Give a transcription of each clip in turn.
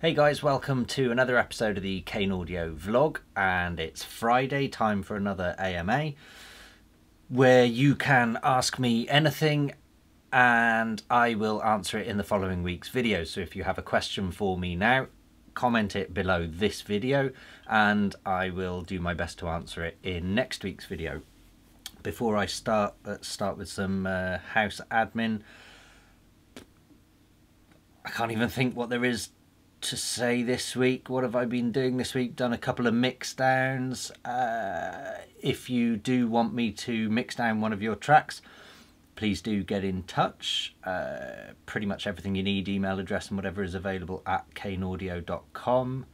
Hey guys, welcome to another episode of the Kane Audio vlog, and it's Friday, time for another AMA where you can ask me anything and I will answer it in the following week's video. So if you have a question for me now, comment it below this video and I will do my best to answer it in next week's video. Before I start, let's start with some house admin. I can't even think what there is to say this week. What have I been doing this week? Done a couple of mix downs. If you do want me to mix down one of your tracks, please do get in touch. Pretty much everything you need, email address and whatever, is available at kaneaudio.com.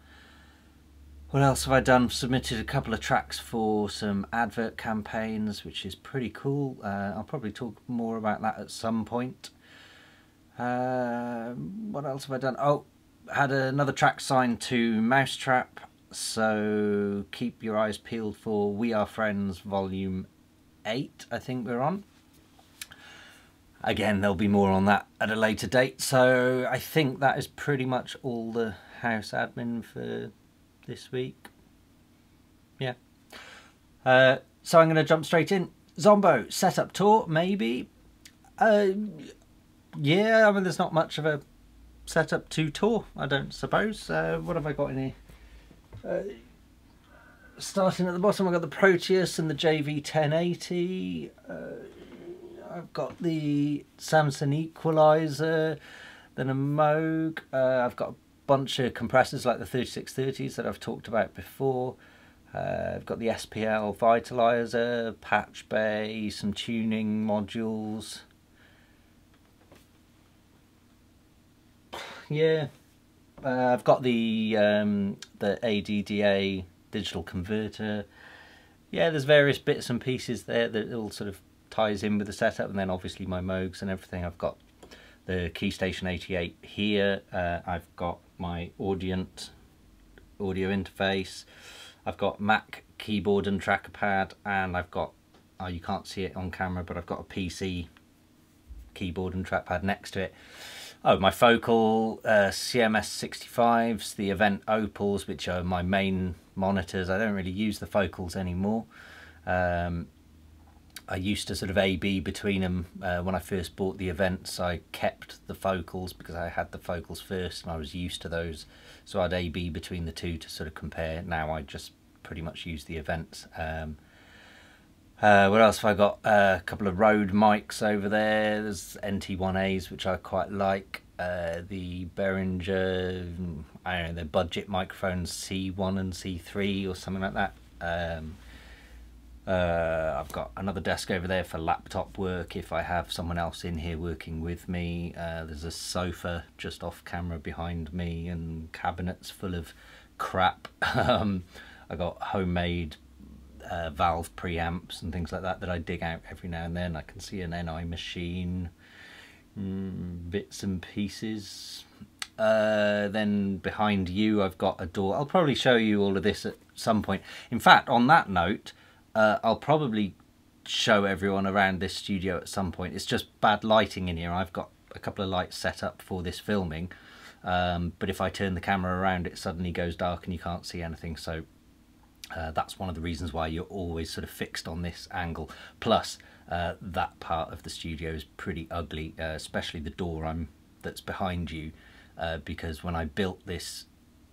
What else have I done? Submitted a couple of tracks for some advert campaigns, which is pretty cool. I'll probably talk more about that at some point. What else have I done? Oh, had another track signed to Mau5trap, so keep your eyes peeled for We Are Friends Volume 8, I think we're on. Again, there'll be more on that at a later date, so I think that is pretty much all the house admin for this week. Yeah. So I'm going to jump straight in. Zombo setup tour, maybe. Yeah, I mean, there's not much of a setup to tour, I don't suppose. What have I got in here? Starting at the bottom, I've got the Proteus and the JV 1080. I've got the Samson equalizer, then a Moog. I've got a bunch of compressors like the 3630s that I've talked about before. I've got the SPL vitalizer, patch bay, some tuning modules. Yeah, I've got the ADDA digital converter. Yeah, there's various bits and pieces there that all sort of ties in with the setup, and then obviously my Moogs and everything. I've got the Keystation 88 here. I've got my Audient audio interface. I've got Mac keyboard and trackpad, and I've got, oh, you can't see it on camera, but I've got a PC keyboard and trackpad next to it. Oh, my Focal CMS65s, the Event Opals, which are my main monitors. I don't really use the Focals anymore. I used to sort of A/B between them when I first bought the Events. I kept the Focals because I had the Focals first and I was used to those. So I'd A/B between the two to sort of compare. Now I just pretty much use the Events. What else have I got? A couple of Rode mics over there. There's NT1As, which I quite like. The Behringer, I don't know, the budget microphones C1 and C3 or something like that. I've got another desk over there for laptop work if I have someone else in here working with me. There's a sofa just off camera behind me and cabinets full of crap. I got homemade valve preamps and things like that I dig out every now and then. I can see an NI machine, bits and pieces. Then behind you I've got a door. I'll probably show you all of this at some point. In fact, on that note, I'll probably show everyone around this studio at some point. It's just bad lighting in here. I've got a couple of lights set up for this filming, but if I turn the camera around it suddenly goes dark and you can't see anything. So that's one of the reasons why you're always sort of fixed on this angle. Plus, that part of the studio is pretty ugly, especially the door that's behind you, because when I built this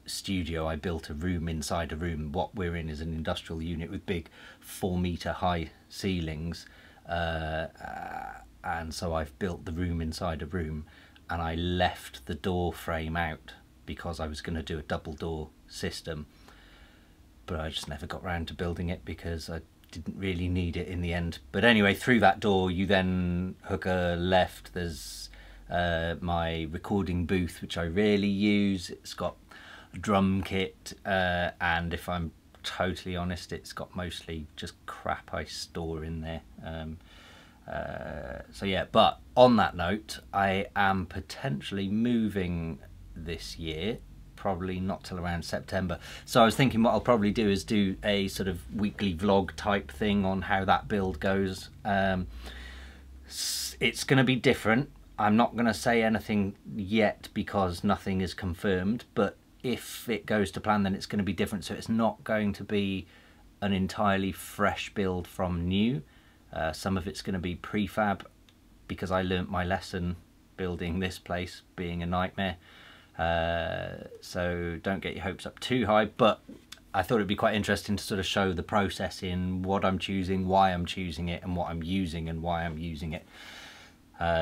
studio, I built a room inside a room. What we're in is an industrial unit with big 4-meter high ceilings, and so I've built the room inside a room, and I left the door frame out because I was going to do a double door system. But I just never got round to building it because I didn't really need it in the end. But anyway, through that door you then hook a left. There's my recording booth, which I rarely use. It's got a drum kit, and if I'm totally honest, it's got mostly just crap I store in there. So yeah, but on that note, I am potentially moving this year. Probably not till around September. So I was thinking what I'll probably do is do a sort of weekly vlog type thing on how that build goes. It's going to be different. I'm not going to say anything yet because nothing is confirmed, but if it goes to plan, then it's going to be different. So it's not going to be an entirely fresh build from new. Some of it's going to be prefab, because I learnt my lesson building this place being a nightmare. So don't get your hopes up too high, but I thought it'd be quite interesting to sort of show the process in what I'm choosing, why I'm choosing it, and what I'm using and why I'm using it.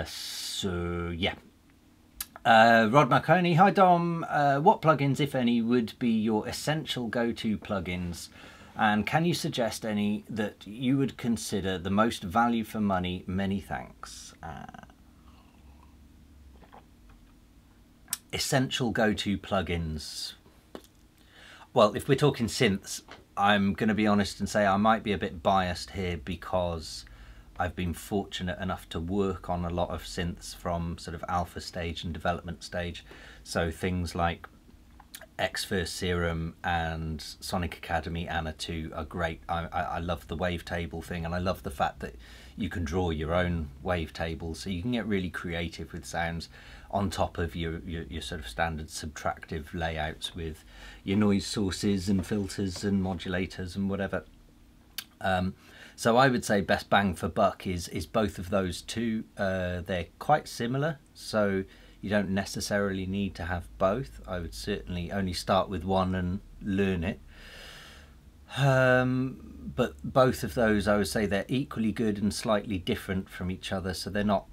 So yeah. Rod Marconi, hi Dom, what plugins, if any, would be your essential go-to plugins, and can you suggest any that you would consider the most value for money? Many thanks. Essential go-to plugins. Well, if we're talking synths, I'm going to be honest and say I might be a bit biased here, because I've been fortunate enough to work on a lot of synths from sort of alpha stage and development stage. So things like Xfer Serum and Sonic Academy Anna 2 are great. I love the wavetable thing, and I love the fact that you can draw your own wavetables, so you can get really creative with sounds on top of your sort of standard subtractive layouts with your noise sources and filters and modulators and whatever. So I would say best bang for buck is both of those two. They're quite similar, so you don't necessarily need to have both. I would certainly only start with one and learn it. But both of those, I would say they're equally good and slightly different from each other, so they're not,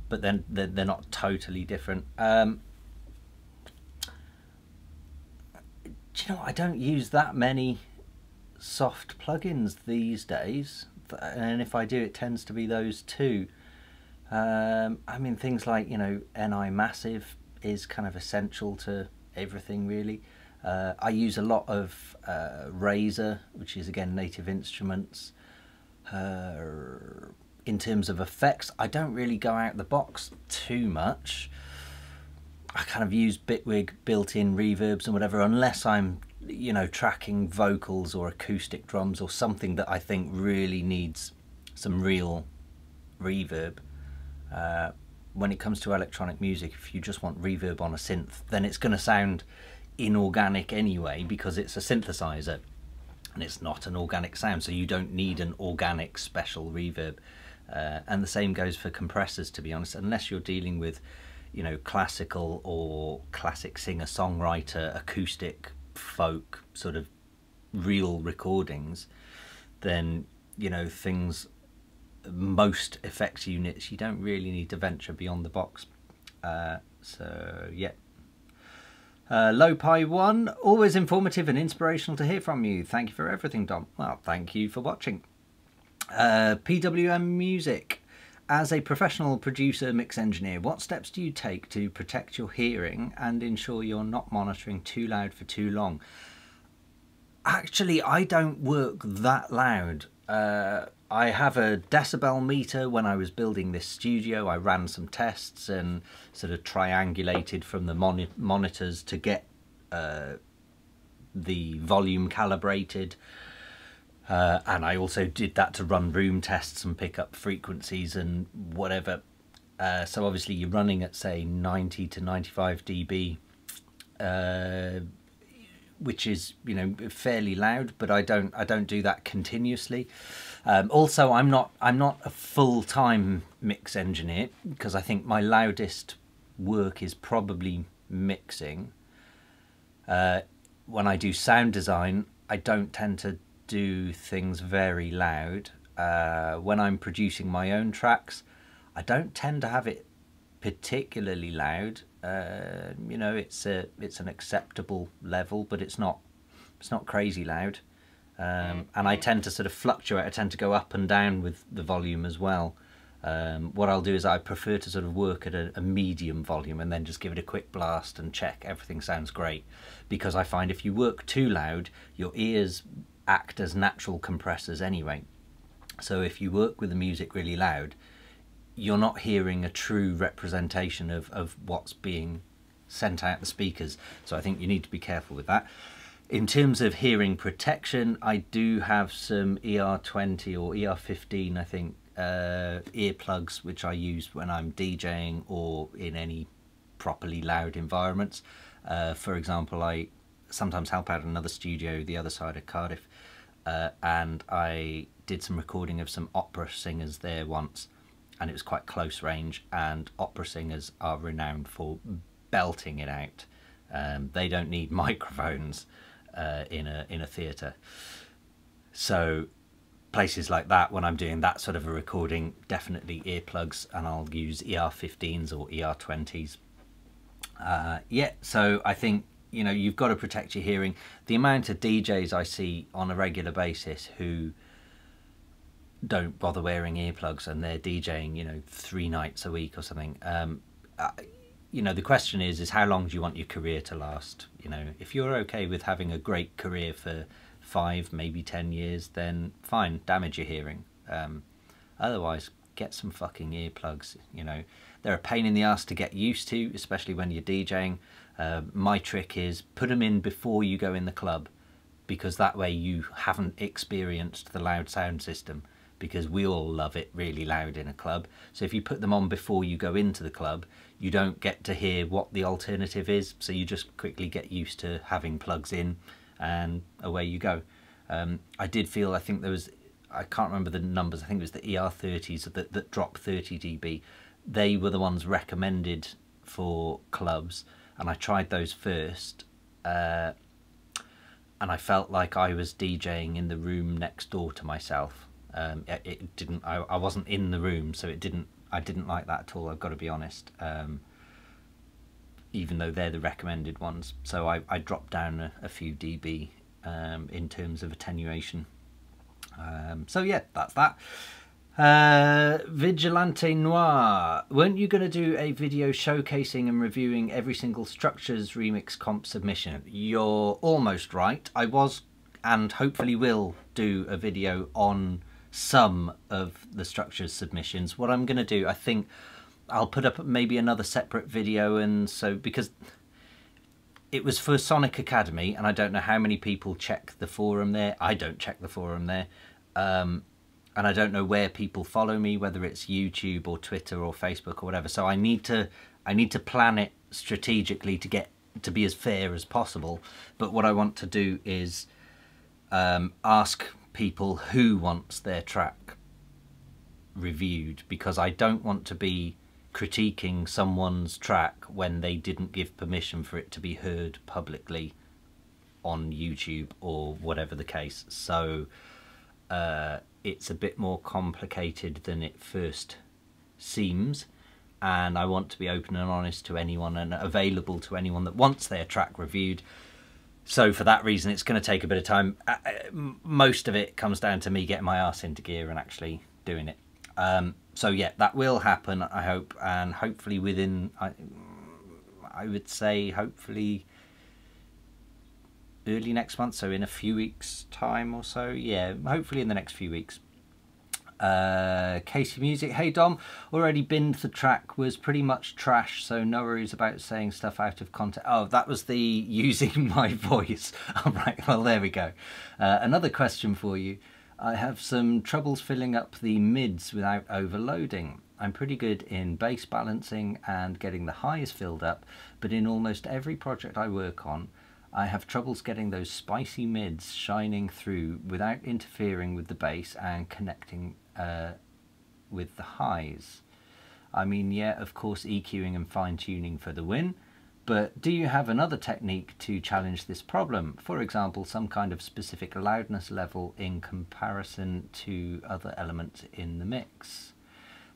but then they're not totally different. Do you know, I don't use that many soft plugins these days, and if I do, it tends to be those two. I mean, things like, you know, NI Massive is kind of essential to everything really. I use a lot of Razor, which is again Native Instruments. In terms of effects, I don't really go out the box too much. I kind of use Bitwig built-in reverbs and whatever, unless I'm, you know, tracking vocals or acoustic drums or something that I think really needs some real reverb. When it comes to electronic music, if you just want reverb on a synth, then it's going to sound inorganic anyway, because it's a synthesizer and it's not an organic sound, so you don't need an organic special reverb. And the same goes for compressors, to be honest, unless you're dealing with, you know, classical or classic singer-songwriter, acoustic, folk, sort of real recordings, then, you know, things, most effects units, you don't really need to venture beyond the box. So yeah. Lopi1, always informative and inspirational to hear from you. Thank you for everything, Dom. Well, thank you for watching. PWM Music, as a professional producer mix engineer, what steps do you take to protect your hearing and ensure you're not monitoring too loud for too long? Actually, I don't work that loud. I have a decibel meter. When I was building this studio, I ran some tests and sort of triangulated from the monitors to get the volume calibrated. And I also did that to run room tests and pick up frequencies and whatever. So obviously you're running at, say, 90 to 95 dB, which is, you know, fairly loud, but I don't do that continuously. Also, I'm not a full-time mix engineer, because I think my loudest work is probably mixing. When I do sound design, I don't tend to do things very loud. When I'm producing my own tracks, I don't tend to have it particularly loud. You know, it's an acceptable level, but it's not crazy loud. And I tend to sort of fluctuate. I tend to go up and down with the volume as well. What I'll do is I prefer to sort of work at a medium volume and then just give it a quick blast and check everything sounds great, because I find if you work too loud, your ears act as natural compressors anyway. So if you work with the music really loud, you're not hearing a true representation of what's being sent out the speakers. So I think you need to be careful with that. In terms of hearing protection, I do have some ER20 or ER15, I think, earplugs which I use when I'm DJing or in any properly loud environments. For example, I sometimes help out another studio the other side of Cardiff, and I did some recording of some opera singers there once, and it was quite close range, and opera singers are renowned for belting it out. They don't need microphones in a theatre. So places like that, when I'm doing that sort of a recording, definitely earplugs, and I'll use ER15s or ER20s. Yeah, so I think, you know, you've got to protect your hearing. The amount of DJs I see on a regular basis who don't bother wearing earplugs and they're DJing, you know, 3 nights a week or something. You know, the question is how long do you want your career to last? You know, if you're okay with having a great career for 5, maybe 10 years, then fine, damage your hearing. Otherwise, get some fucking earplugs. You know, they're a pain in the ass to get used to, especially when you're DJing. My trick is put them in before you go in the club, because that way you haven't experienced the loud sound system, because we all love it really loud in a club. So if you put them on before you go into the club, you don't get to hear what the alternative is, so you just quickly get used to having plugs in and away you go. I did feel, I think there was, I can't remember the numbers, I think it was the ER30s that dropped 30 dB. They were the ones recommended for clubs, and I tried those first, and I felt like I was DJing in the room next door to myself. It didn't, I wasn't in the room, so it didn't, I didn't like that at all, I've got to be honest, even though they're the recommended ones. So I dropped down a few dB in terms of attenuation. So yeah, that's that. Vigilante Noir, weren't you going to do a video showcasing and reviewing every single Structures remix comp submission? You're almost right. I was, and hopefully will, do a video on some of the Structures submissions. What I'm going to do, I think I'll put up maybe another separate video, and so, because it was for Sonic Academy, and I don't know how many people check the forum there. I don't check the forum there. And I don't know where people follow me, whether it's YouTube or Twitter or Facebook or whatever. So I need to plan it strategically to get to be as fair as possible. But what I want to do is ask people who wants their track reviewed, because I don't want to be critiquing someone's track when they didn't give permission for it to be heard publicly on YouTube or whatever the case. So it's a bit more complicated than it first seems, and I want to be open and honest to anyone and available to anyone that wants their track reviewed. So for that reason, it's going to take a bit of time. Most of it comes down to me getting my arse into gear and actually doing it. So yeah, that will happen, I hope, and hopefully within, I would say hopefully early next month, so in a few weeks time or so. Yeah, hopefully in the next few weeks. Casey Music, hey Dom, already binned the track, was pretty much trash, so no worries about saying stuff out of context. Oh, that was the using my voice. All right, well there we go. Another question for you. I have some troubles filling up the mids without overloading. I'm pretty good in bass balancing and getting the highs filled up, but in almost every project I work on, I have troubles getting those spicy mids shining through without interfering with the bass and connecting with the highs. I mean, yeah, of course EQing and fine-tuning for the win, but do you have another technique to challenge this problem? For example, some kind of specific loudness level in comparison to other elements in the mix?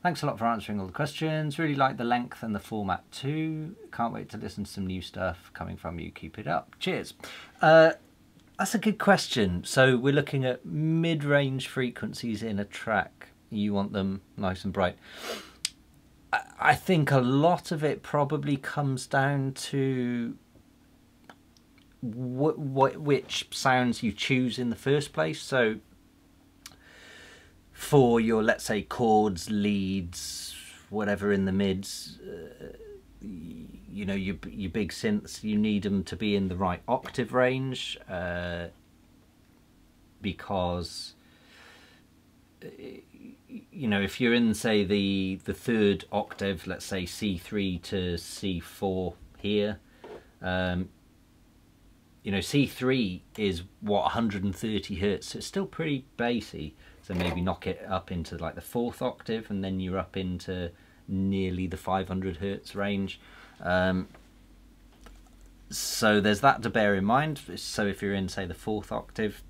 Thanks a lot for answering all the questions. Really like the length and the format too. Can't wait to listen to some new stuff coming from you. Keep it up. Cheers. That's a good question. So we're looking at mid-range frequencies in a track. You want them nice and bright. I think a lot of it probably comes down to which sounds you choose in the first place. So for your, let's say, chords, leads, whatever in the mids, you know, your big synths, you need them to be in the right octave range, because you know, if you're in, say, the third octave, let's say C3 to C4 here, you know, C3 is what, 130 hertz, so it's still pretty bassy. So maybe knock it up into like the fourth octave, and then you're up into nearly the 500 hertz range. So there's that to bear in mind. So if you're in, say, the fourth octave,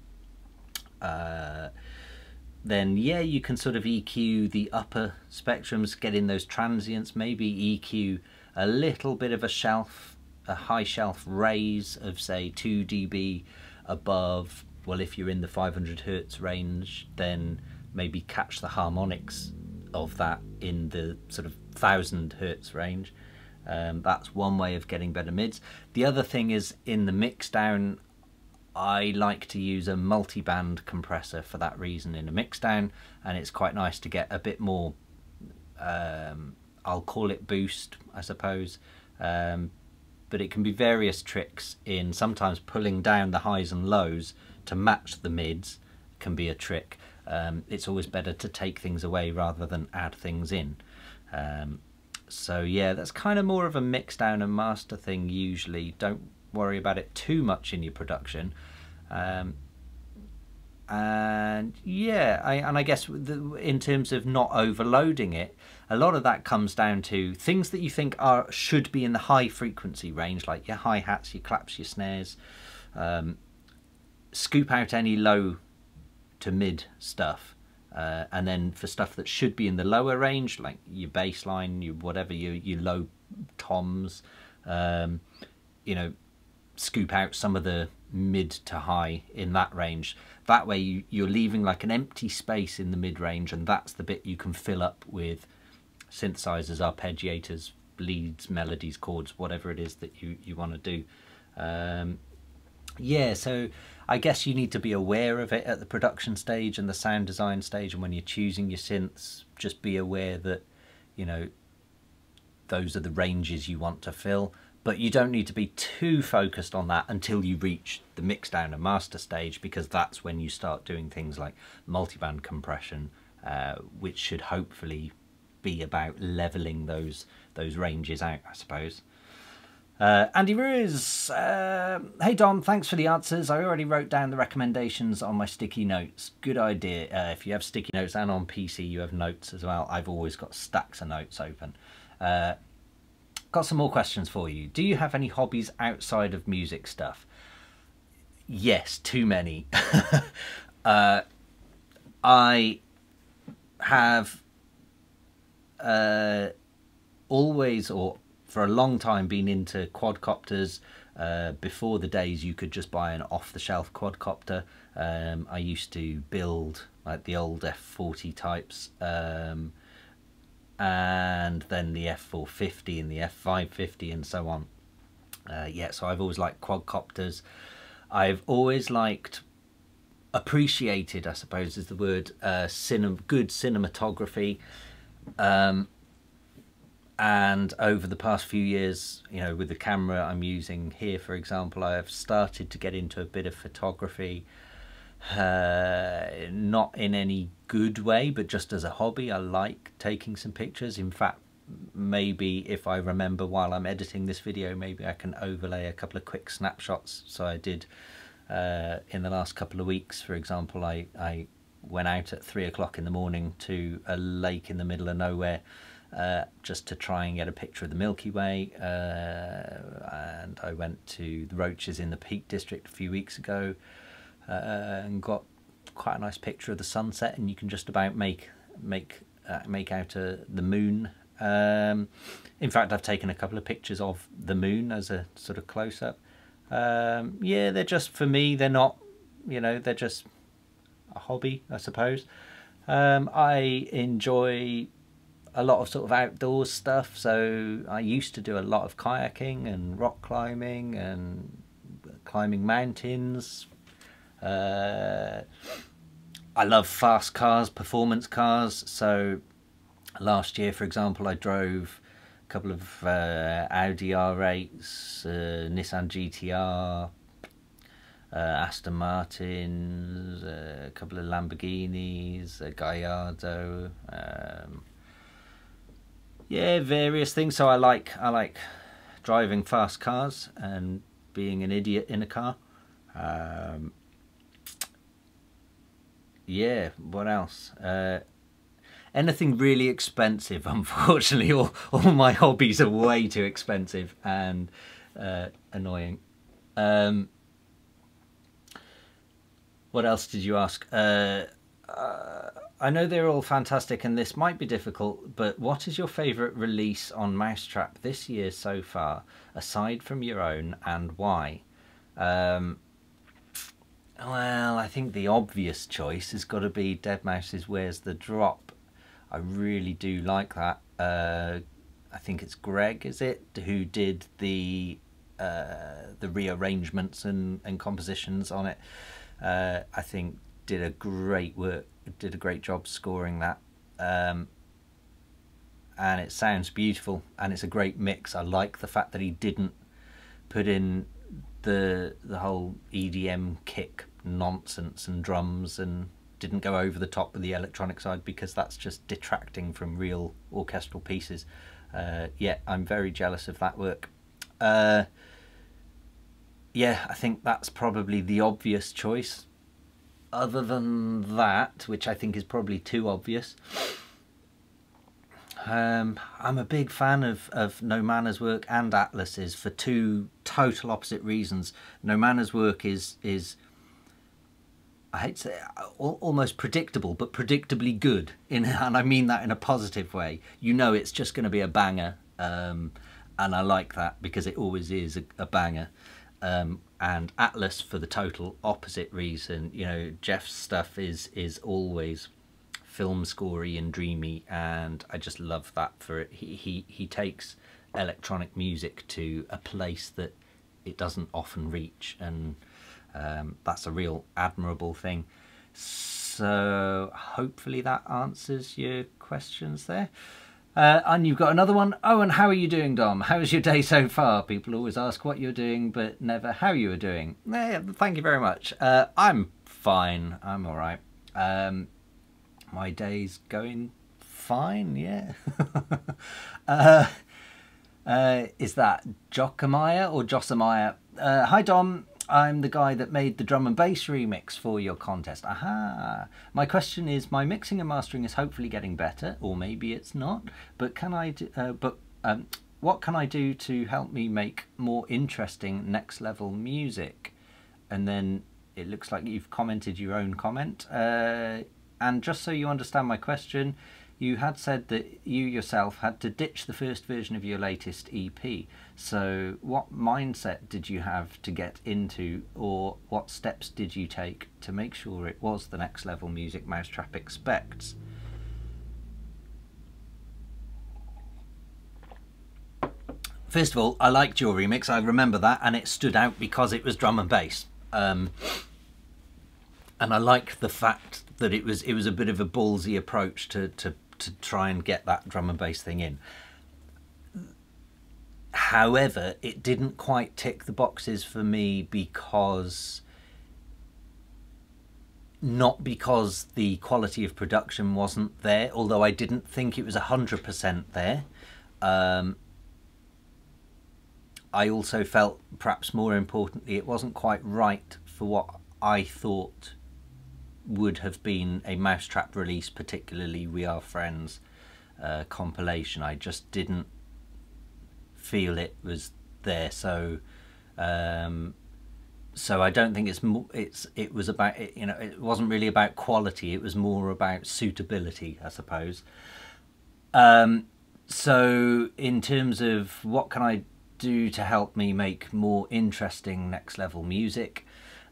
then yeah, you can sort of EQ the upper spectrums, get in those transients, maybe EQ a little bit of a high shelf raise of, say, 2 dB above. Well, if you're in the 500 hertz range, then maybe catch the harmonics of that in the sort of 1000 hertz range. That's one way of getting better mids. The other thing is, in the mixdown, I like to use a multi-band compressor for that reason in a mixdown, and it's quite nice to get a bit more, I'll call it boost, I suppose, but it can be various tricks in sometimes pulling down the highs and lows to match the mids can be a trick. It's always better to take things away rather than add things in. So yeah, that's kind of more of a mixdown and master thing usually. Don't worry about it too much in your production. And yeah, I guess in terms of not overloading it, a lot of that comes down to things that you think should be in the high frequency range, like your hi-hats, your claps, your snares. Scoop out any low to mid stuff, and then for stuff that should be in the lower range, like your bass line, your whatever, your low toms, you know, scoop out some of the mid to high in that range. That way you're leaving like an empty space in the mid range, and that's the bit you can fill up with synthesizers, arpeggiators, leads, melodies, chords, whatever it is that you want to do. Yeah, so I guess you need to be aware of it at the production stage and the sound design stage, and when you're choosing your synths, just be aware that, you know, those are the ranges you want to fill. But you don't need to be too focused on that until you reach the mixdown and master stage, because that's when you start doing things like multiband compression, which should hopefully be about leveling those ranges out, I suppose. Andy Ruse, hey Dom, thanks for the answers. I already wrote down the recommendations on my sticky notes. Good idea. If you have sticky notes and on PC you have notes as well. I've always got stacks of notes open. Got some more questions for you. Do you have any hobbies outside of music stuff? Yes, too many. I have always, or for a long time, been into quadcopters. Before the days you could just buy an off-the-shelf quadcopter. I used to build like the old F40 types, and then the F450 and the F550 and so on. Yeah, so I've always liked quadcopters. I've always appreciated, I suppose is the word, good cinematography. And over the past few years, you know, with the camera I'm using here, for example, I have started to get into a bit of photography. Not in any good way, but just as a hobby. I like taking some pictures. In fact, maybe if I remember while I'm editing this video, maybe I can overlay a couple of quick snapshots. So I did in the last couple of weeks, for example, I went out at 3 o'clock in the morning to a lake in the middle of nowhere, just to try and get a picture of the Milky Way, and I went to the Roaches in the Peak District a few weeks ago, and got quite a nice picture of the sunset, and you can just about make out the moon. In fact, I've taken a couple of pictures of the moon as a sort of close-up. Yeah, they're just, for me, they're not, you know, they're just a hobby, I suppose. I enjoy a lot of sort of outdoors stuff, so I used to do a lot of kayaking and rock climbing and climbing mountains. I love fast cars, performance cars, so last year, for example, I drove a couple of Audi R8s, Nissan GTR, Aston Martins, a couple of Lamborghinis, a Gallardo, yeah, various things. So I like driving fast cars and being an idiot in a car. Yeah, what else? Anything really expensive. Unfortunately, all my hobbies are way too expensive and annoying. What else did you ask? I know they're all fantastic and this might be difficult, but what is your favourite release on Mau5trap this year so far, aside from your own, and why? Well, I think the obvious choice has got to be Deadmau5's Where's the Drop. I really do like that. I think it's Greg, is it, who did the rearrangements and compositions on it. I think did a great job scoring that, and it sounds beautiful and it's a great mix. I like the fact that he didn't put in the whole EDM kick nonsense and drums and didn't go over the top with the electronic side, because that's just detracting from real orchestral pieces. Yeah, I'm very jealous of that work. Yeah, I think that's probably the obvious choice. Other than that, which I think is probably too obvious, I'm a big fan of No Manner's work and Atlas's for two total opposite reasons. No Manner's work is I hate to say almost predictable, but predictably good, and I mean that in a positive way. You know it's just going to be a banger, and I like that because it always is a banger. And Atlas for the total opposite reason. You know, Jeff's stuff is always film scorey and dreamy, and I just love that for it. He takes electronic music to a place that it doesn't often reach, and that's a real admirable thing. So hopefully that answers your questions there. And you've got another one. Oh, and how are you doing, Dom? How's your day so far? People always ask what you're doing, but never how you are doing. Yeah, thank you very much. I'm fine. I'm all right. My day's going fine, yeah. Is that Jocamaya or Josamaya? Hi, Dom. I'm the guy that made the drum and bass remix for your contest. Aha! My question is, my mixing and mastering is hopefully getting better, or maybe it's not. But what can I do to help me make more interesting next level music? And then it looks like you've commented your own comment. And just so you understand my question, you had said that you yourself had to ditch the first version of your latest EP. So what mindset did you have to get into, or what steps did you take to make sure it was the next level music Mau5trap expects? First of all, I liked your remix, I remember that, and it stood out because it was drum and bass. And I like the fact that it was a bit of a ballsy approach to try and get that drum and bass thing in. However, it didn't quite tick the boxes for me because, not because the quality of production wasn't there, although I didn't think it was 100% there. I also felt, perhaps more importantly, it wasn't quite right for what I thought would have been a Mau5trap release, particularly We Are Friends compilation. I just didn't feel it was there, so I don't think it was about it, you know, it wasn't really about quality, it was more about suitability, I suppose. So in terms of what can I do to help me make more interesting next level music,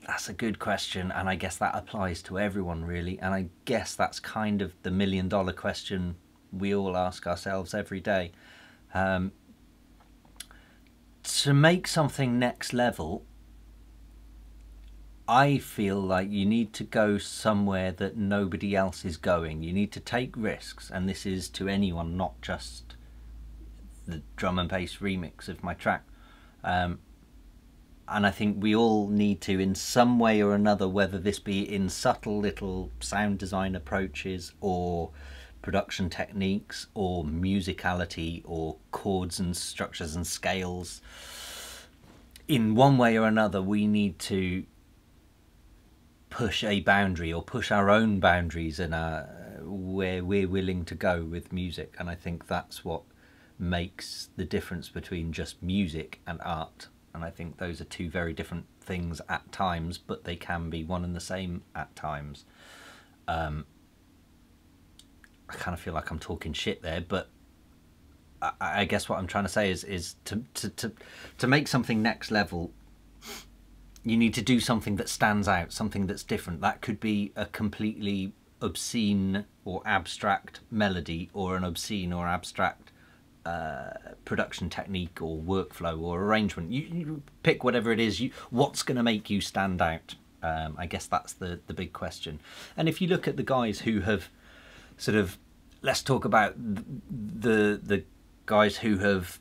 that's a good question, and I guess that applies to everyone really, and I guess that's kind of the million-dollar question we all ask ourselves every day. To make something next level, I feel like you need to go somewhere that nobody else is going. You need to take risks, and this is to anyone, not just the drum and bass remix of my track. And I think we all need to, in some way or another, whether this be in subtle little sound design approaches or production techniques or musicality or chords and structures and scales, in one way or another we need to push a boundary or push our own boundaries in where we're willing to go with music. And I think that's what makes the difference between just music and art. And I think those are two very different things at times, but they can be one and the same at times. I kind of feel like I'm talking shit there, but I guess what I'm trying to say is to make something next level, you need to do something that stands out, something that's different. That could be a completely obscene or abstract melody, or an obscene or abstract production technique or workflow or arrangement. You pick whatever it is, what's going to make you stand out. I guess that's the big question. And if you look at the guys who have sort of, let's talk about the guys who have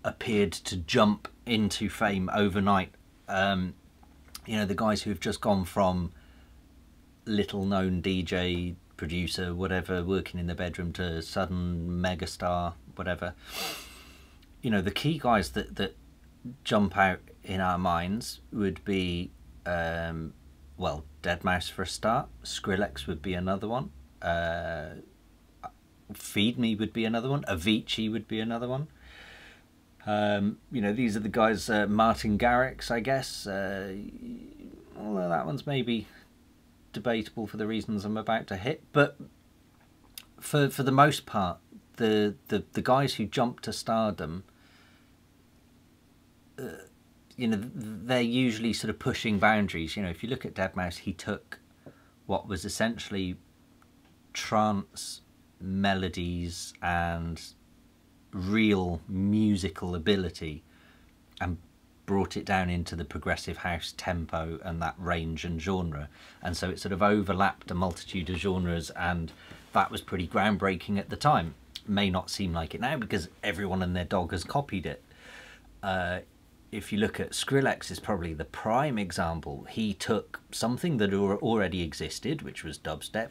appeared to jump into fame overnight. You know, the guys who have just gone from little known DJ, producer, whatever, working in the bedroom, to sudden megastar, whatever. You know, the key guys that jump out in our minds would be, well, Deadmau5 for a start. Skrillex would be another one. Feed Me would be another one. Avicii would be another one. You know, these are the guys, Martin Garrix, I guess. Although that one's maybe debatable for the reasons I'm about to hit. But for the most part, the guys who jump to stardom, you know, they're usually sort of pushing boundaries. You know, if you look at Deadmau5, he took what was essentially trance melodies and real musical ability and brought it down into the progressive house tempo and that range and genre, and so it sort of overlapped a multitude of genres, and that was pretty groundbreaking at the time. May not seem like it now because everyone and their dog has copied it. If you look at Skrillex, is probably the prime example. He took something that already existed, which was dubstep.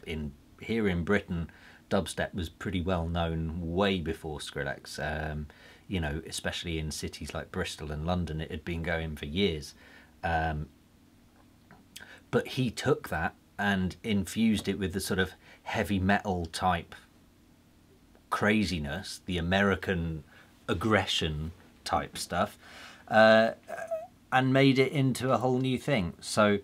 Here in Britain, dubstep was pretty well known way before Skrillex. You know, especially in cities like Bristol and London, it had been going for years. But he took that and infused it with the sort of heavy metal type craziness, the American aggression type stuff, and made it into a whole new thing. So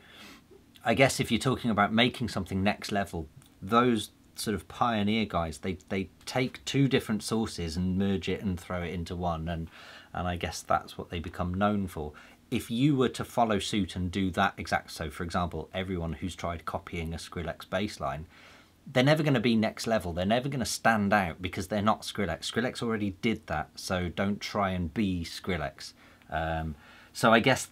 I guess if you're talking about making something next level, those sort of pioneer guys, they take two different sources and merge it and throw it into one, and I guess that's what they become known for. If you were to follow suit and do that exact, so for example, everyone who's tried copying a Skrillex bass line, they're never going to be next level. They're never going to stand out because they're not Skrillex. Skrillex already did that, so don't try and be Skrillex. So I guess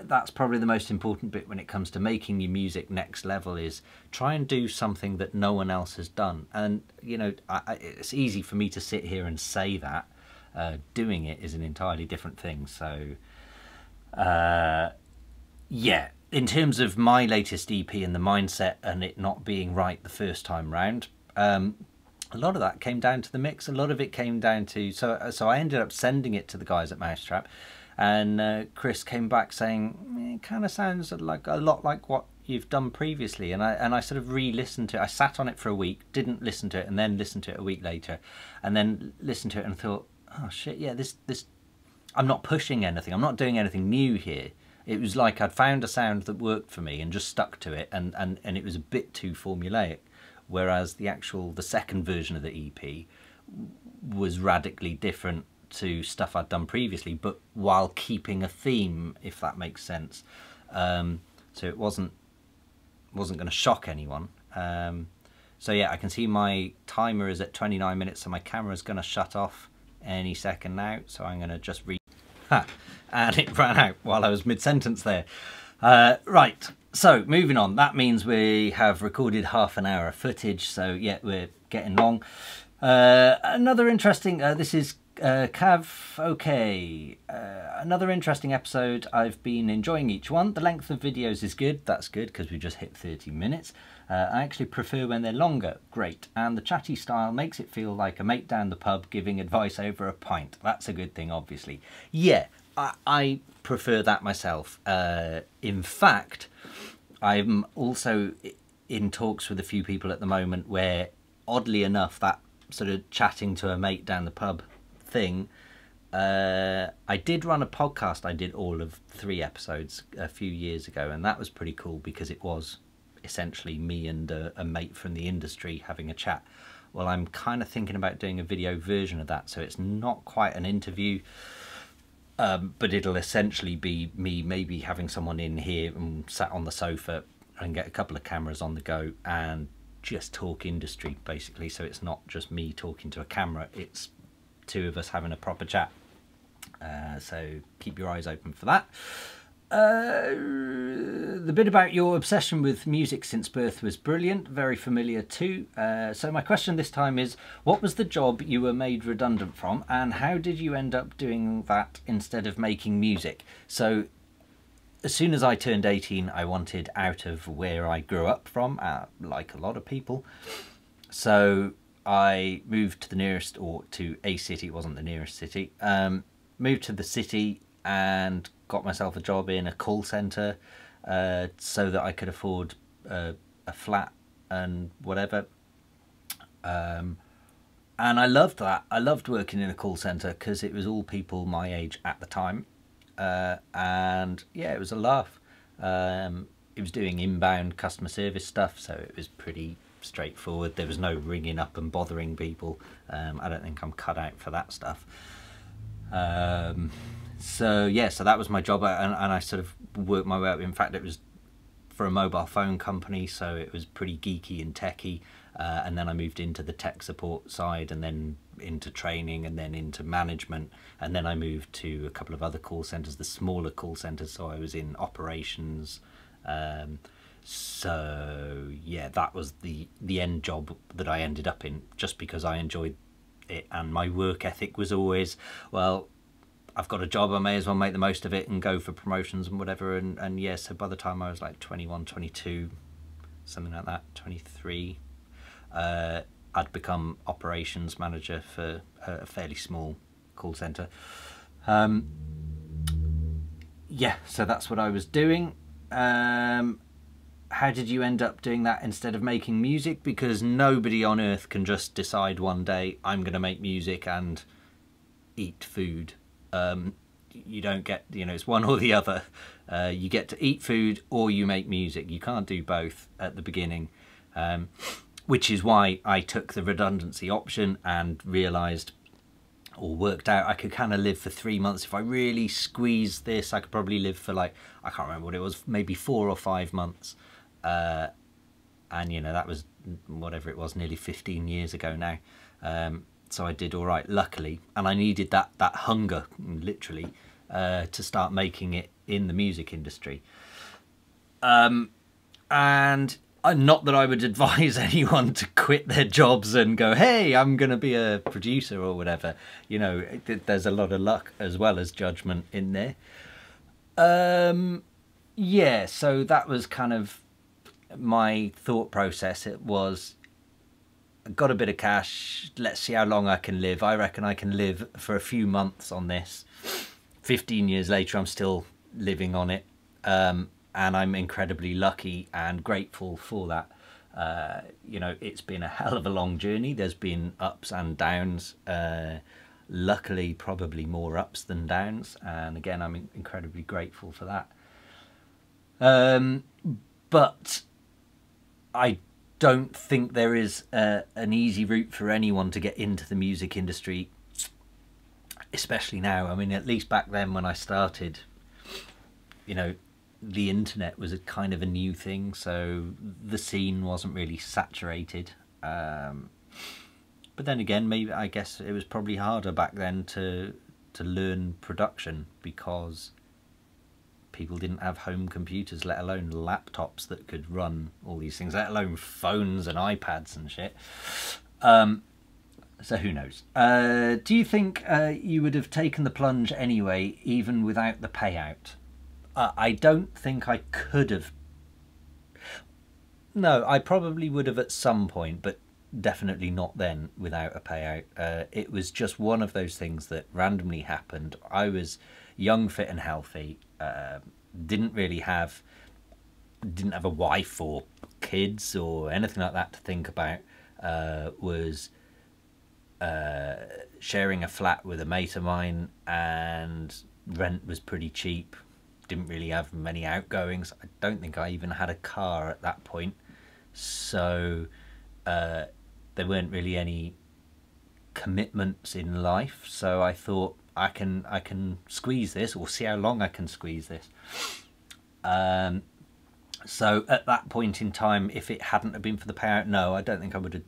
that's probably the most important bit when it comes to making your music next level, is try and do something that no one else has done. And, you know, it's easy for me to sit here and say that. Doing it is an entirely different thing. So, yeah, in terms of my latest EP and the mindset and it not being right the first time round, a lot of that came down to the mix. A lot of it came down to... So I ended up sending it to the guys at Mau5trap. And Chris came back saying, it kind of sounds like a lot like what you've done previously. And I sort of re-listened to it. I sat on it for a week, didn't listen to it, and then listened to it a week later, and then listened to it and thought, oh shit, yeah, this I'm not pushing anything. I'm not doing anything new here. It was like I'd found a sound that worked for me and just stuck to it, and it was a bit too formulaic. Whereas the second version of the EP was radically different to stuff I'd done previously, but while keeping a theme, if that makes sense. So it wasn't going to shock anyone. So yeah, I can see my timer is at 29 minutes, so my camera's going to shut off any second now. So I'm going to just read. And it ran out while I was mid-sentence there. Right, so moving on. That means we have recorded half an hour of footage, so yeah, we're getting long. Another interesting, this is Cav, okay. Another interesting episode. I've been enjoying each one. The length of videos is good. That's good because we just hit 30 minutes. I actually prefer when they're longer. Great. And the chatty style makes it feel like a mate down the pub giving advice over a pint. That's a good thing, obviously. Yeah, I prefer that myself. In fact, I'm also in talks with a few people at the moment where, oddly enough, that sort of chatting to a mate down the pub thing, I did run a podcast. I did all of 3 episodes a few years ago, and that was pretty cool because it was essentially me and a mate from the industry having a chat. Well, I'm kind of thinking about doing a video version of that, so it's not quite an interview, but it'll essentially be me maybe having someone in here and sat on the sofa and get a couple of cameras on the go and just talk industry, basically. So it's not just me talking to a camera, it's 2 of us having a proper chat. So keep your eyes open for that. The bit about your obsession with music since birth was brilliant, very familiar too. So my question this time is, what was the job you were made redundant from, and how did you end up doing that instead of making music? So as soon as I turned 18, I wanted out of where I grew up from, like a lot of people. So I moved to the nearest, or to a city, it wasn't the nearest city, moved to the city and got myself a job in a call centre so that I could afford a flat and whatever. And I loved that. I loved working in a call centre because it was all people my age at the time. And yeah, it was a laugh. It was doing inbound customer service stuff, so it was pretty straightforward. There was no ringing up and bothering people. I don't think I'm cut out for that stuff. So yeah, so that was my job, and I sort of worked my way up. In fact, it was for a mobile phone company, so it was pretty geeky and techy. And then I moved into the tech support side, and then into training, and then into management, and then I moved to a couple of other call centres, the smaller call centres, so I was in operations. So yeah, that was the end job that I ended up in, just because I enjoyed it, and my work ethic was always, well, I've got a job, I may as well make the most of it and go for promotions and whatever. And yeah, so by the time I was like 21, 22, something like that, 23, I'd become operations manager for a fairly small call centre. Yeah, so that's what I was doing. How did you end up doing that instead of making music? Because nobody on earth can just decide one day, I'm going to make music and eat food. You don't get, it's one or the other. You get to eat food or you make music. You can't do both at the beginning. Which is why I took the redundancy option and realised, or worked out, I could kind of live for 3 months. If I really squeezed this, I could probably live for like, I can't remember what it was, maybe 4 or 5 months. And that was, whatever it was, nearly 15 years ago now. So I did all right, luckily, and I needed that hunger, literally, to start making it in the music industry. And not that I would advise anyone to quit their jobs and go, hey, I'm going to be a producer or whatever. There's a lot of luck as well as judgment in there. Yeah, so that was kind of my thought process. It was, got a bit of cash, let's see how long I can live. I reckon I can live for a few months on this. 15 years later, I'm still living on it. And I'm incredibly lucky and grateful for that. It's been a hell of a long journey. There's been ups and downs. Luckily, probably more ups than downs. And again, I'm incredibly grateful for that. But I don't think there is an easy route for anyone to get into the music industry, especially now. I mean, at least back then when I started, the internet was a kind of a new thing, so the scene wasn't really saturated. But then again, maybe, I guess it was probably harder back then to learn production, because people didn't have home computers, let alone laptops that could run all these things, let alone phones and iPads and shit. So who knows? Do you think you would have taken the plunge anyway, even without the payout? I don't think I could have. No, I probably would have at some point, but definitely not then without a payout. It was just one of those things that randomly happened. I was young, fit and healthy, didn't have a wife or kids or anything like that to think about, was sharing a flat with a mate of mine, and rent was pretty cheap, didn't really have many outgoings. I don't think I even had a car at that point, so there weren't really any commitments in life, so I thought I can squeeze this, or see how long I can squeeze this. So at that point in time, if it hadn't have been for the payout, no, I don't think I would have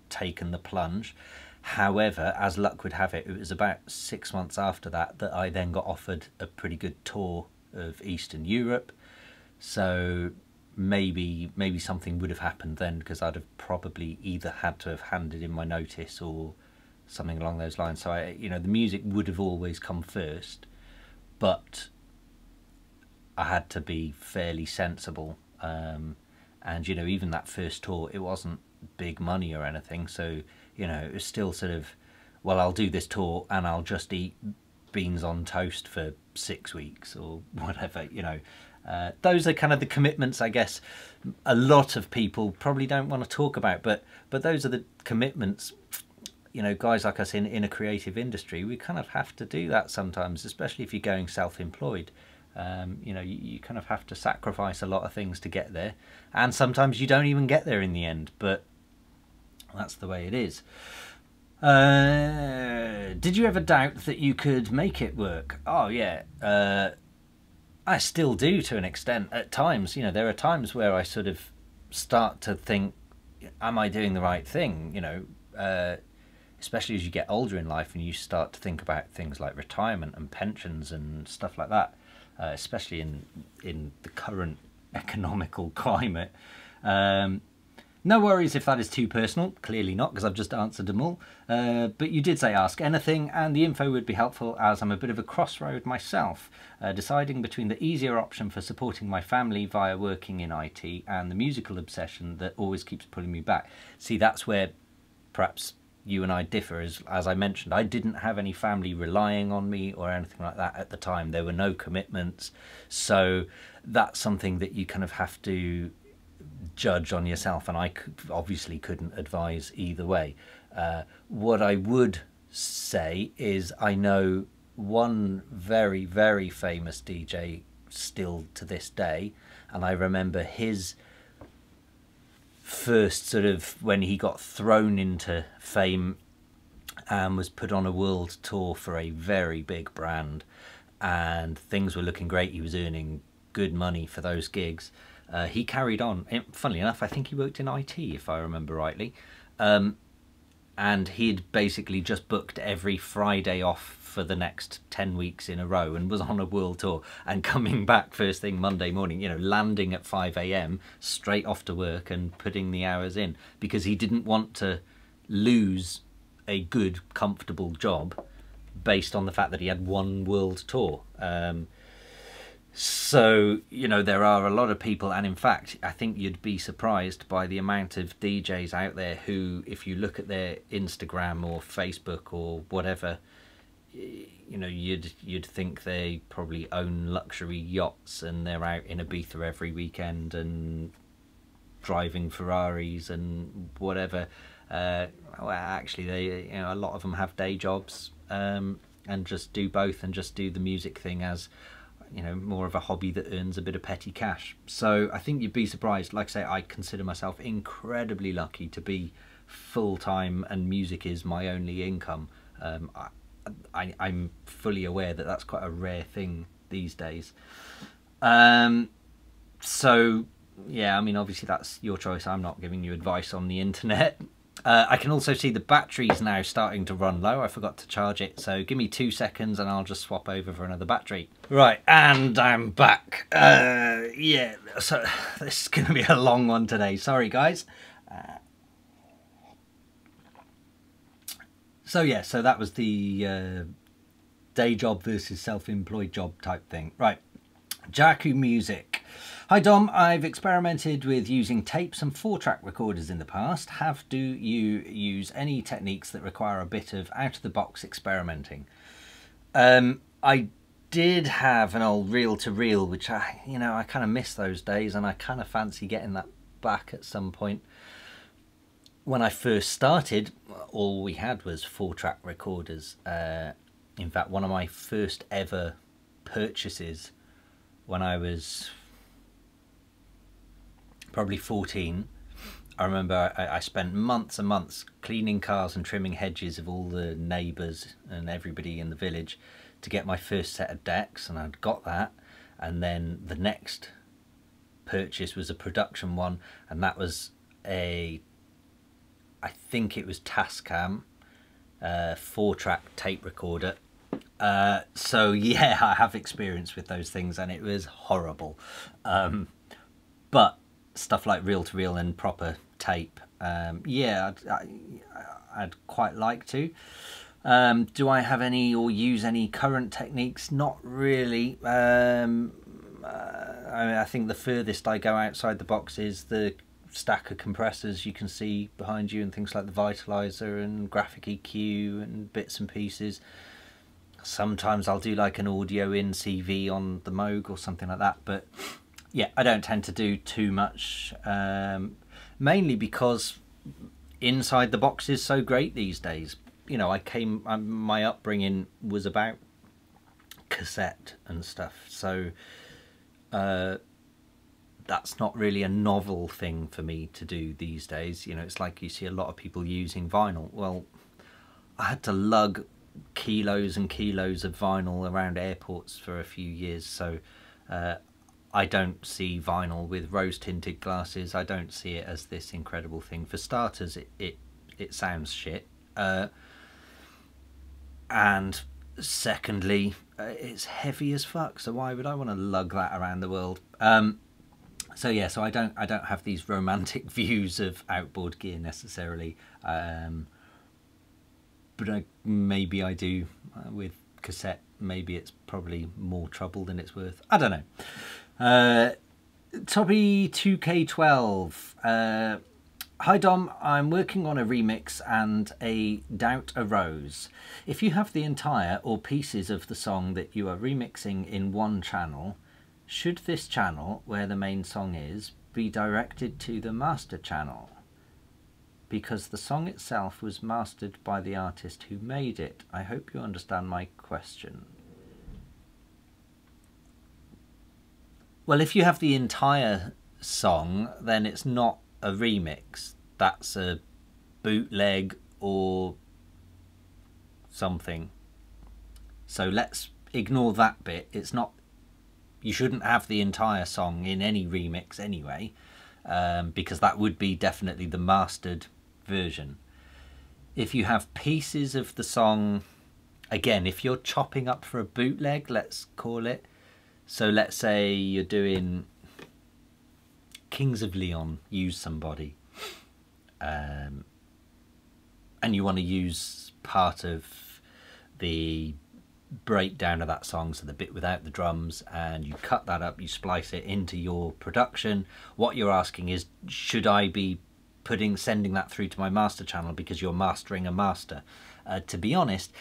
taken the plunge. However, as luck would have it, it was about 6 months after that that I then got offered a pretty good tour of Eastern Europe. So maybe something would have happened then, because I'd have probably either had to have handed in my notice or something along those lines. So the music would have always come first, but I had to be fairly sensible. And even that first tour, it wasn't big money or anything, so it was still sort of, well, I'll do this tour and I'll just eat beans on toast for 6 weeks or whatever. Those are kind of the commitments, I guess, a lot of people probably don't want to talk about, but those are the commitments. Guys like us in a creative industry, we kind of have to do that sometimes, especially if you're going self-employed. You kind of have to sacrifice a lot of things to get there, and sometimes you don't even get there in the end, but that's the way it is. Did you ever doubt that you could make it work? Oh yeah, I still do to an extent at times. There are times where I sort of start to think, am I doing the right thing? Especially as you get older in life and you start to think about things like retirement and pensions and stuff like that. Especially in the current economical climate. No worries if that is too personal. Clearly not, because I've just answered them all. But you did say ask anything, and the info would be helpful, as I'm a bit of a crossroad myself, deciding between the easier option for supporting my family via working in IT and the musical obsession that always keeps pulling me back. See, that's where perhaps you and I differ. As I mentioned, I didn't have any family relying on me or anything like that at the time. There were no commitments, so that's something that you kind of have to judge on yourself, and I obviously couldn't advise either way. What I would say is I know one very, very famous DJ still to this day, and I remember his first sort of, when he got thrown into fame and was put on a world tour for a very big brand, and things were looking great. He was earning good money for those gigs. He carried on. Funnily enough, I think he worked in IT, if I remember rightly. And he'd basically just booked every Friday off for the next 10 weeks in a row and was on a world tour, and coming back first thing Monday morning, landing at 5 AM, straight off to work and putting the hours in, because he didn't want to lose a good, comfortable job based on the fact that he had one world tour. So, there are a lot of people, and in fact, I think you'd be surprised by the amount of DJs out there who, if you look at their Instagram or Facebook or whatever, you'd think they probably own luxury yachts and they're out in Ibiza every weekend and driving Ferraris and whatever. Well, actually, a lot of them have day jobs and just do both, and just do the music thing as more of a hobby that earns a bit of petty cash. So I think you'd be surprised. Like I say, I consider myself incredibly lucky to be full-time and music is my only income. I'm fully aware that that's quite a rare thing these days. So yeah, I mean, obviously that's your choice. I'm not giving you advice on the internet. I can also see the battery's now starting to run low. I forgot to charge it, so give me 2 seconds and I'll just swap over for another battery. Right, and I'm back. Yeah, so this is going to be a long one today. Sorry, guys. So yeah, so that was the day job versus self-employed job type thing. Right, Jaku Music. Hi Dom, I've experimented with using tapes and 4-track recorders in the past. Do you use any techniques that require a bit of out-of-the-box experimenting? I did have an old reel-to-reel, which I kind of miss those days, and I kind of fancy getting that back at some point. When I first started, all we had was 4-track recorders. In fact, one of my first ever purchases when I was probably 14, I remember I spent months and months cleaning cars and trimming hedges of all the neighbours and everybody in the village to get my first set of decks, and I'd got that. And then the next purchase was a production one, and that was I think it was Tascam 4-track tape recorder. So yeah, I have experience with those things, and it was horrible. But stuff like reel-to-reel and proper tape, yeah, I'd quite like to. Do I have any or use any current techniques? Not really. I think the furthest I go outside the box is the stack of compressors you can see behind you and things like the Vitalizer and graphic EQ and bits and pieces. Sometimes I'll do like an audio in CV on the Moog or something like that, but yeah, I don't tend to do too much, mainly because inside the box is so great these days. You know, my upbringing was about cassette and stuff, so that's not really a novel thing for me to do these days. You know, it's like you see a lot of people using vinyl. Well, I had to lug kilos and kilos of vinyl around airports for a few years, so I don't see vinyl with rose-tinted glasses. I don't see it as this incredible thing. For starters, it sounds shit. And secondly, it's heavy as fuck, so why would I want to lug that around the world? So yeah, so I don't have these romantic views of outboard gear necessarily, but maybe I do with cassette. Maybe it's probably more trouble than it's worth. I don't know. Toppy 2K12. Hi Dom, I'm working on a remix and a doubt arose. If you have the entire or pieces of the song that you are remixing in one channel, should this channel, where the main song is, be directed to the master channel? Because the song itself was mastered by the artist who made it. I hope you understand my question. Well, if you have the entire song, then it's not a remix. That's a bootleg or something. So let's ignore that bit. It's not. You shouldn't have the entire song in any remix anyway, because that would be definitely the mastered version. If you have pieces of the song, again, if you're chopping up for a bootleg, let's call it. So let's say you're doing Kings of Leon, Use Somebody, and you want to use part of the breakdown of that song, so the bit without the drums, and you cut that up, you splice it into your production. What you're asking is, should I be sending that through to my master channel because you're mastering a master? To be honest,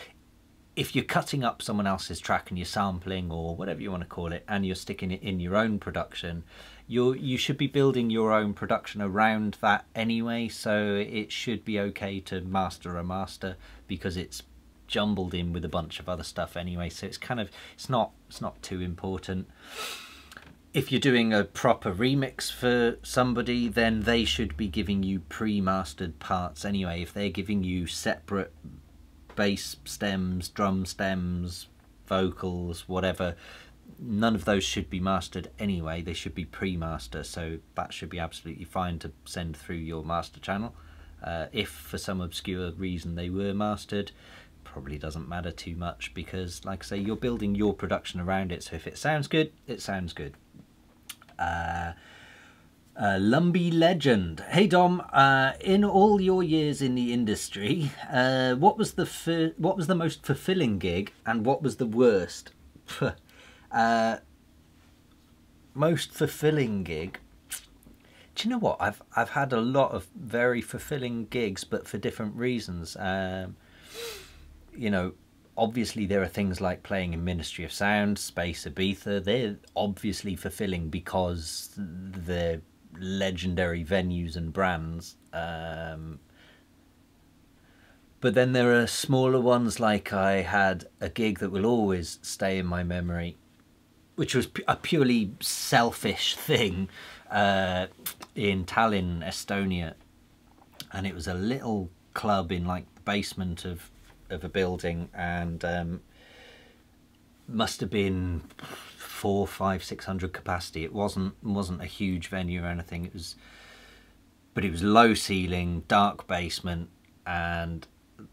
if you're cutting up someone else's track and you're sampling or whatever you want to call it, and you're sticking it in your own production, you should be building your own production around that anyway, so it should be okay to master a master because it's jumbled in with a bunch of other stuff anyway, so it's not too important. If you're doing a proper remix for somebody, then they should be giving you pre-mastered parts anyway. If they're giving you separate bass stems, drum stems, vocals, whatever, none of those should be mastered anyway. They should be pre-master, so that should be absolutely fine to send through your master channel. If for some obscure reason they were mastered, probably doesn't matter too much, because like I say, you're building your production around it, so if it sounds good, it sounds good. Lumbee Legend. Hey Dom, in all your years in the industry, what was the most fulfilling gig and what was the worst? Most fulfilling gig. Do you know what? I've had a lot of very fulfilling gigs, but for different reasons. You know, obviously there are things like playing in Ministry of Sound, Space Ibiza. They're obviously fulfilling because they're legendary venues and brands. But then there are smaller ones, like I had a gig that will always stay in my memory, which was a purely selfish thing in Tallinn, Estonia. And it was a little club in like the basement of a building, and must have been 400, 500, 600 capacity. It wasn't a huge venue or anything. But it was low ceiling, dark basement, and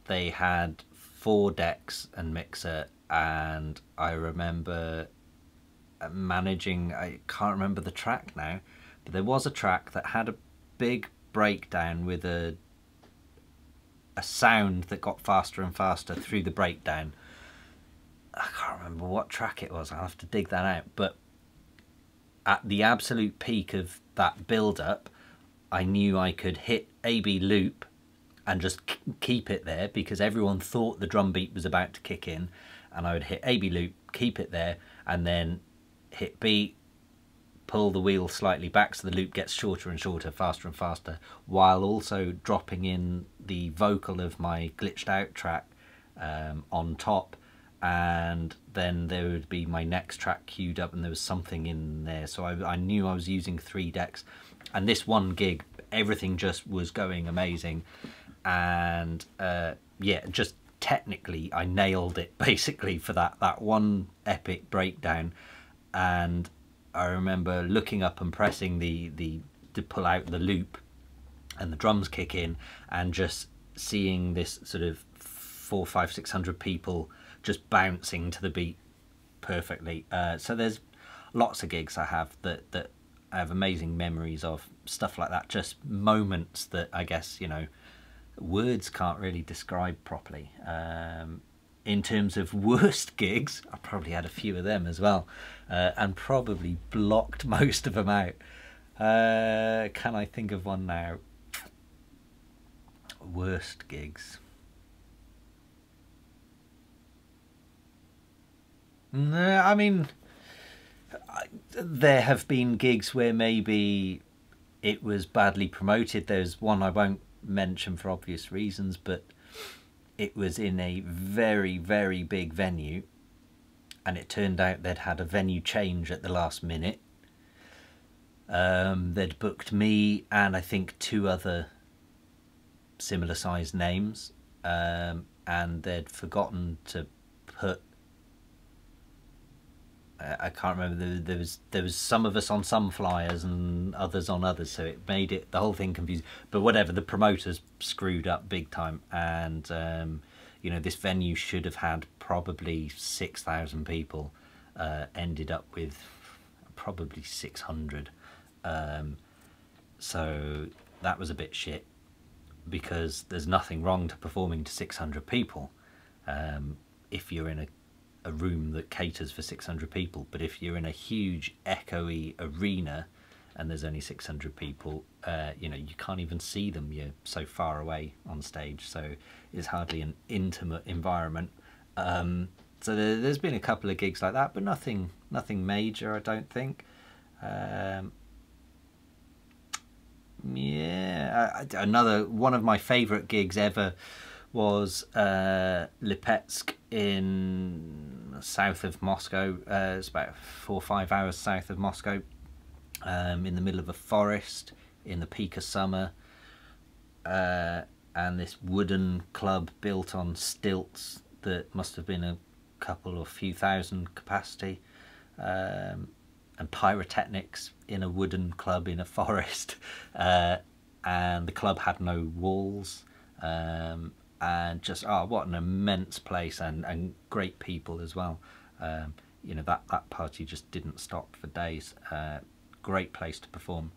they had 4 decks and mixer. And I remember managing, I can't remember the track now, but there was a track that had a big breakdown with a sound that got faster and faster through the breakdown. I can't remember what track it was, I'll have to dig that out. But at the absolute peak of that build-up, I knew I could hit AB loop and just keep it there, because everyone thought the drum beat was about to kick in, and I would hit AB loop, keep it there, and then hit beat, pull the wheel slightly back so the loop gets shorter and shorter, faster and faster, while also dropping in the vocal of my glitched out track on top. And then there would be my next track queued up, and there was something in there, so I knew I was using 3 decks. And this one gig, everything just was going amazing, and yeah, just technically I nailed it basically for that one epic breakdown. And I remember looking up and pressing to pull out the loop, and the drums kick in, and just seeing this sort of 400, 500, 600 people just bouncing to the beat perfectly. So there's lots of gigs I have that I have amazing memories of, stuff like that, just moments that I guess, you know, words can't really describe properly. In terms of worst gigs, I probably had a few of them as well, and probably blocked most of them out. Can I think of one now? Worst gigs. No, I mean, there have been gigs where maybe it was badly promoted. There's one I won't mention for obvious reasons, but it was in a very, very big venue, and it turned out they'd had a venue change at the last minute. They'd booked me and I think 2 other similar sized names, and they'd forgotten to put, I can't remember, there was some of us on some flyers and others on others, so it made it, the whole thing confused. But whatever, the promoters screwed up big time, and you know, this venue should have had probably 6,000 people, ended up with probably 600. So that was a bit shit, because there's nothing wrong to performing to 600 people if you're in a room that caters for 600 people. But if you're in a huge echoey arena and there's only 600 people, you know, you can't even see them, you're so far away on stage, so it's hardly an intimate environment. So there's been a couple of gigs like that, but nothing major, I don't think. Yeah, another one of my favourite gigs ever was Lipetsk in south of Moscow. It's about 4 or 5 hours south of Moscow, in the middle of a forest in the peak of summer, and this wooden club built on stilts that must have been a couple or few thousand capacity, and pyrotechnics in a wooden club in a forest, and the club had no walls, and just, oh, what an immense place, and great people as well. You know, that party just didn't stop for days. Great place to perform.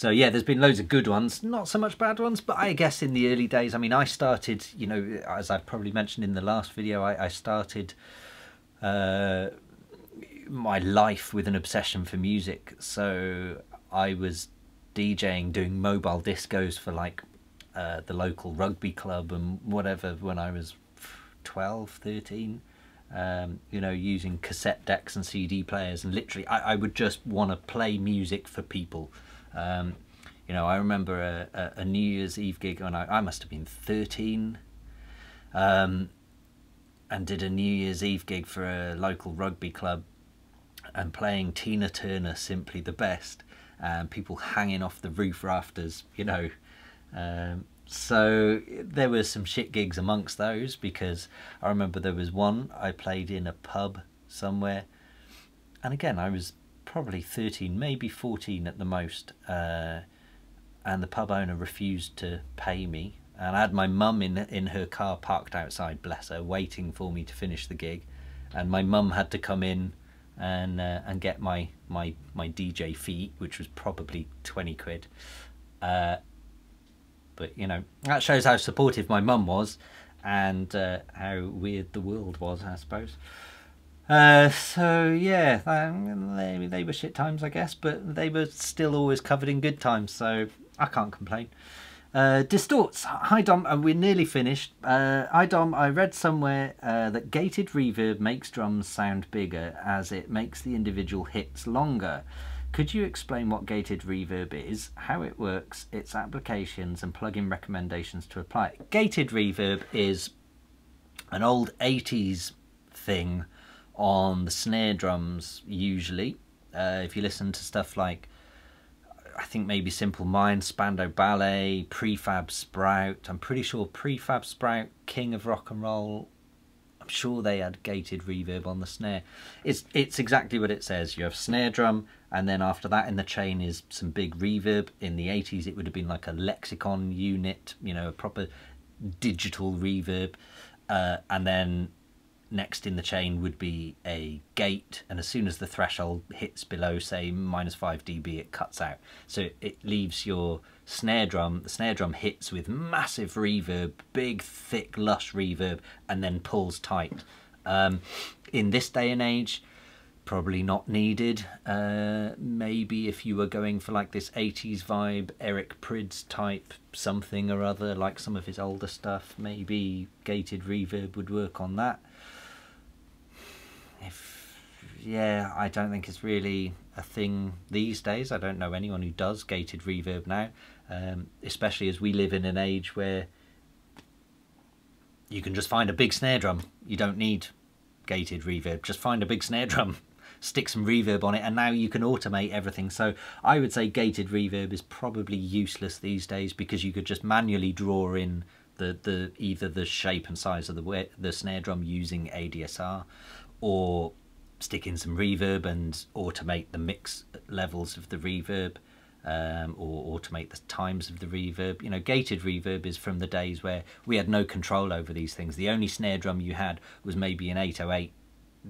So yeah, there's been loads of good ones, not so much bad ones, but I guess in the early days, I mean, I started, you know, as I've probably mentioned in the last video, I started my life with an obsession for music. So I was DJing, doing mobile discos for like the local rugby club and whatever when I was 12, 13. You know, using cassette decks and CD players, and literally I would just want to play music for people. You know, I remember a New Year's Eve gig when I must have been 13, and did a New Year's Eve gig for a local rugby club, and playing Tina Turner, Simply the Best, and people hanging off the roof rafters, you know. So there were some shit gigs amongst those, because I remember there was one I played in a pub somewhere, and again I was probably 13, maybe 14 at the most, and the pub owner refused to pay me, and I had my mum in her car parked outside, bless her, waiting for me to finish the gig, and my mum had to come in and get my DJ fee, which was probably 20 quid. But you know, that shows how supportive my mum was, and how weird the world was, I suppose. So yeah, they were shit times, I guess, but they were still always covered in good times, so I can't complain. Distorts. Hi Dom, we're nearly finished. Hi Dom, I read somewhere that gated reverb makes drums sound bigger as it makes the individual hits longer. Could you explain what gated reverb is, how it works, its applications, and plugin recommendations to apply it? Gated reverb is an old 80s thing on the snare drums, usually. If you listen to stuff like, I think maybe Simple Minds, Spandau Ballet, Prefab Sprout, I'm pretty sure Prefab Sprout, King of Rock and Roll, I'm sure they had gated reverb on the snare. It's exactly what it says. You have snare drum, and then after that in the chain is some big reverb. In the 80s it would have been like a Lexicon unit, you know, a proper digital reverb, and then next in the chain would be a gate, and as soon as the threshold hits below, say, -5 dB, it cuts out. So it leaves your snare drum, the snare drum hits with massive reverb, big, thick, lush reverb, and then pulls tight. In this day and age, probably not needed. Maybe if you were going for like this 80s vibe, Eric Prydz type something or other, like some of his older stuff, maybe gated reverb would work on that. Yeah, I don't think it's really a thing these days. I don't know anyone who does gated reverb now, especially as we live in an age where you can just find a big snare drum. You don't need gated reverb. Just find a big snare drum, stick some reverb on it, and now you can automate everything. So I would say gated reverb is probably useless these days, because you could just manually draw in either the shape and size of the snare drum using ADSR, or stick in some reverb and automate the mix levels of the reverb, or automate the times of the reverb. You know, gated reverb is from the days where we had no control over these things. The only snare drum you had was maybe an 808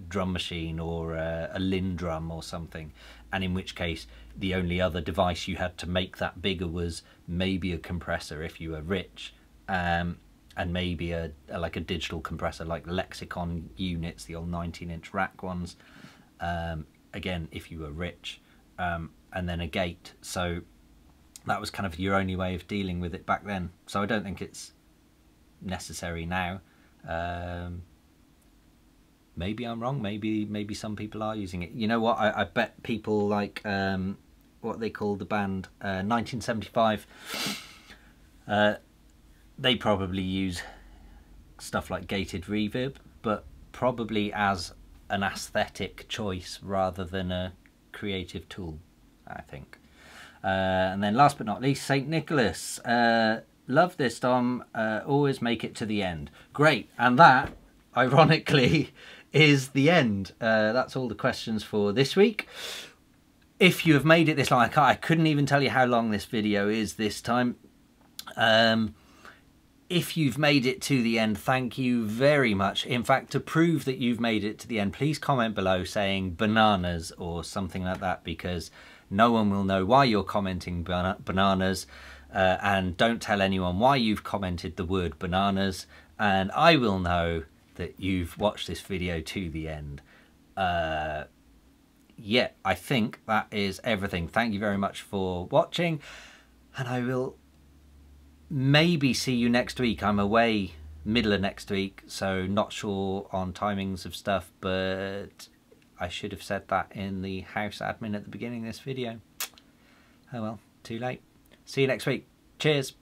drum machine or a Lindrum or something, and in which case the only other device you had to make that bigger was maybe a compressor if you were rich, and maybe like a digital compressor like Lexicon units, the old 19-inch rack ones, again if you were rich, and then a gate. So that was kind of your only way of dealing with it back then. So I don't think it's necessary now. Maybe I'm wrong, maybe some people are using it. You know what, I bet people like what they call the band 1975, they probably use stuff like gated reverb, but probably as an aesthetic choice rather than a creative tool, I think. And then last but not least, St. Nicholas. Love this, Dom. Always make it to the end. Great. And that, ironically, is the end. That's all the questions for this week. If you have made it this long, I couldn't even tell you how long this video is this time. if you've made it to the end, thank you very much. In fact, to prove that you've made it to the end, please comment below saying bananas or something like that, because no one will know why you're commenting bananas. And don't tell anyone why you've commented the word bananas, and I will know that you've watched this video to the end. Yeah, I think that is everything. Thank you very much for watching, and I will maybe see you next week. I'm away middle of next week, so not sure on timings of stuff, but I should have said that in the house admin at the beginning of this video. Oh well, too late. See you next week. Cheers.